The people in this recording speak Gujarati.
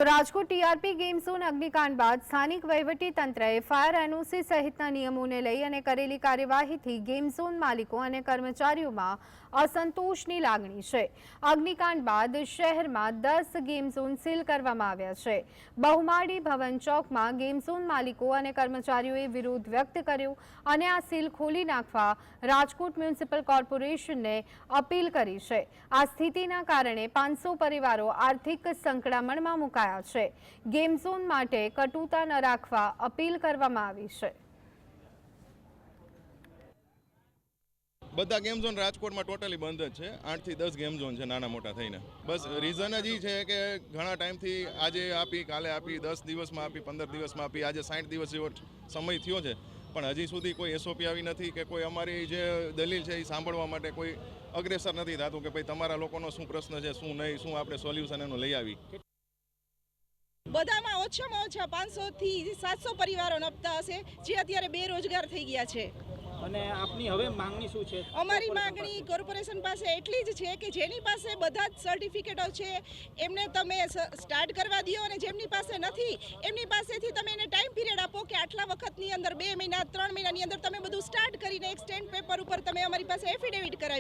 રાજકોટ ટીઆરપી ગેમ ઝોન અગ્નિકાંડ બાદ સ્થાનિક વહીવટી તંત્રએ ફાયર એનઓસી સહિતના નિયમોને લઈ અને કરેલી કાર્યવાહીથી ગેમ ઝોન માલિકો અને કર્મચારીઓમાં અસંતોષની લાગણી છે। અગ્નિકાંડ બાદ શહેરમાં 10 ગેમ ઝોન સીલ કરવામાં આવ્યા છે। બહુમાળી ભવન ચોકમાં ગેમ ઝોન માલિકો અને કર્મચારીઓએ વિરોધ વ્યક્ત કર્યો અને આ સીલ ખોલી નાખવા રાજકોટ મ્યુનિસિપલ કોર્પોરેશનને અપીલ કરી છે। આ સ્થિતિના કારણે 500 પરિવારો આર્થિક સંકળામણમાં મુકાયા છે। ગેમ ઝોન માટે કટુતા ન રાખવા અપીલ કરવામાં આવી છે। બધા ગેમ ઝોન રાજકોટમાં ટોટલી બંધ જ છે। 8 થી 10 ગેમ ઝોન છે નાના મોટા થઈને। બસ રીઝન જ એ છે કે ઘણા ટાઈમથી આજે આપી, કાલે આપી, 10 દિવસમાં આપી, 15 દિવસમાં આપી, આજે 60 દિવસ જેવો સમય થયો છે, પણ હજી સુધી કોઈ એસઓપી આવી નથી કે કોઈ અમારી જે દલીલ છે એ સાંભળવા માટે કોઈ અગ્રેસર નથી થતું કે ભાઈ તમારા લોકોનો શું પ્રશ્ન છે, શું નહીં, શું આપણે સોલ્યુશન એનું લઈ આવી। બધામાં ઓછામાં ઓછા 500 થી 700 પરિવારો નપતા હશે જે અત્યારે બેરોજગાર થઈ ગયા છે। અને આપની હવે માંગણી શું છે? અમારી માંગણી કોર્પોરેશન પાસે એટલી જ છે કે જેની પાસે બધા જ સર્ટિફિકેટો છે એમને તમે સ્ટાર્ટ કરવા દો, અને જેમની પાસે નથી એમની પાસેથી તમે એને ટાઈમ પીરિયડ આપો કે આટલા વખતની અંદર 2 મહિના 3 મહિનાની અંદર તમે બધું સ્ટાર્ટ કરીને એક સ્ટેમ્પ પેપર ઉપર તમે અમારી પાસે એફિડેવિટ કરાવી।